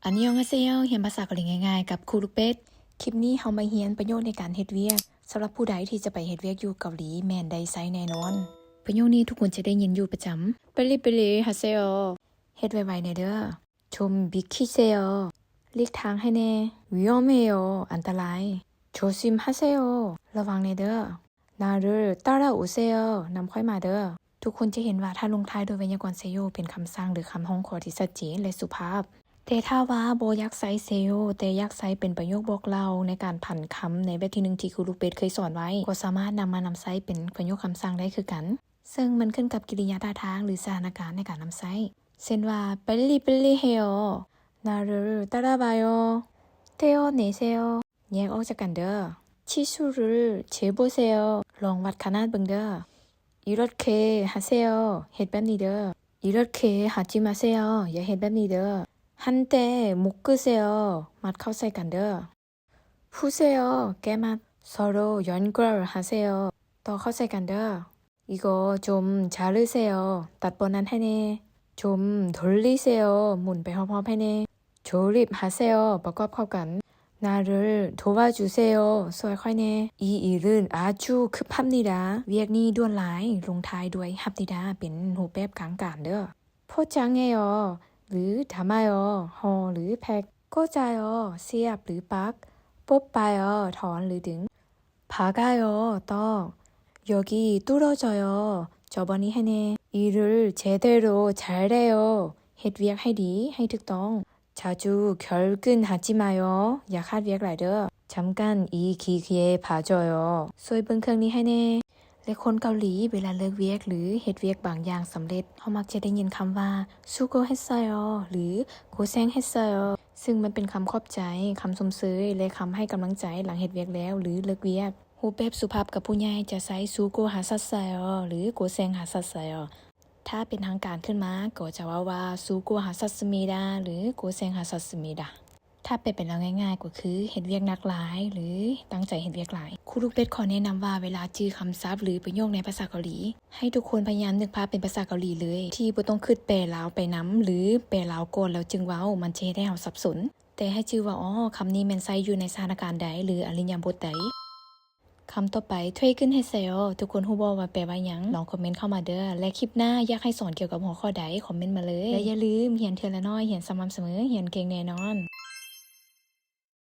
อันยองอาเซโยเรียนภาษาเกาหลีง่ายๆกับครูลูกเป็ดคลิปนี้เฮามาเรียนประโยชน์ในการเฮ็ดเวียกสำหรับผู้ใดที่จะไปเฮ็ดเวียกอยู่เกาหลีแม่นได้ใช้แน่นอนประโยคนี้ทุกคนจะได้ยินอยู่ประจำเปริเปริฮาเซโยเฮ็ดไวๆแน่เด้อชมบิคิเซโยหลีกทางให้แน่วิโอเมโยอันตรายโชซิมฮาเซโยระวังแน่เด้อนารุตาราอุเซโยนำค่อยมาเด้อทุกคนจะเห็นว่าถ้าลงท้ายด้วยไวยากรณ์เซโยเป็นคำสั่งหรือคำห้องขอที่ชัดเจนและสุภาพแต่ถ้าว่าโบยักไซเซโยแต่ยักไซเป็นประโยคบอกเล่าในการผันคำในเวทีหนึ่งที่ครูลูกเป็ดเคยสอนไว้ก็สามารถนำมานำไซเป็นประโยคคำสั่งได้คือกันซึ่งมันขึ้นกับกิริยาท่าทางหรือสถานการณ์ในการนำไซเช่นว่าเปลิเปลิเฮโยนารุตาราบายโยเทโอเนเซโยแยกออกจากกันเด้อชิซูรุเชโบเซโยลองวัดขนาดเบิ่งเด้ออิรอดเคฮาเซโยเฮ็ดแบบนี้เด้ออิรอดเคฮาจิมาเซโยอย่าเฮ็ดแบบนี้เด้อ한때 묶으세요. 맛เข้าใส่กันเด้อ 푸세요. 깨맛 서로 연결하세요. 더เข้าใส่กันเด้อ 이거 좀 자르세요. 닷번한 해네. 좀 돌리세요. 문배 허법 해네. 조립하세요.ประกอบเข้ากัน 나를 도와주세요. ช่วยค่อยแน่ 이 일은 아주 급합니다. เวียกนี้ด่วนหลายลงท้ายด้วย합니다เป็นรูปแบบกลางๆเด้อ 포장해요. หรือทำไมห่อหรือแพ็คเข้าใจเสียบหรือปักปุ๊บไปถอนหรือดึง박아요ตอก 여기 뚫어져요 저번이 해네 일을 제대로 잘해요 เฮ็ดเวียกให้ดีให้ถูกต้อง 자주 결근하지 마요 อย่าคาดเวียกหลายเด้อ 잠깐 이 기기에 봐줘요 ช่วยเบิ่งเครื่องนี้ให้แน่และคนเกาหลีเวลาเลิกเวียกหรือเฮ็ดเวียกบางอย่างสำเร็จเขามักจะได้ยินคำว่าซูโกเฮซโยหรือโกเซงเฮซโยซึ่งมันเป็นคำขอบใจคำชมเชยและคำให้กำลังใจหลังเฮ็ดเวียกแล้วหรือเลิกเวียกรูปแบบสุภาพกับผู้ใหญ่จะใช้ซูโกฮาซัสไซโยหรือโกเซงฮาซัสไซโยถ้าเป็นทางการขึ้นมาก็จะว่าซูโกฮาซัสมิดาหรือโกเซงฮาซัสมิดาถ้าเป็นแล้วง่ายๆก็คือเฮ็ดเวียกหนักหลายหรือตั้งใจเฮ็ดเวียกหลายครูลูกเป็ดขอแนะนำว่าเวลาจื้อคำศัพท์หรือประโยคในภาษาเกาหลีให้ทุกคนพยายามนึกภาพเป็นภาษาเกาหลีเลยที่บ่ต้องคิดแปลลาวไปนำหรือแปลลาวก่อนแล้วจึงเว้ามันจะเฮ็ดให้เราสับสนแต่ให้ชื่อว่าคำนี้แม่นใช้อยู่ในสถานการณ์ใดหรืออริยบทใดคำต่อไป퇴근했어요ทุกคนฮู้บ่ว่าแปลว่าหยังลองคอมเมนต์เข้ามาเด้อและคลิปหน้าอยากให้สอนเกี่ยวกับหัวข้อใดคอมเมนต์มาเลยและอย่าลืมเรียนเทื่อละน้อยเรียนสม่ำเสมอเรียนเก่งแน่นอน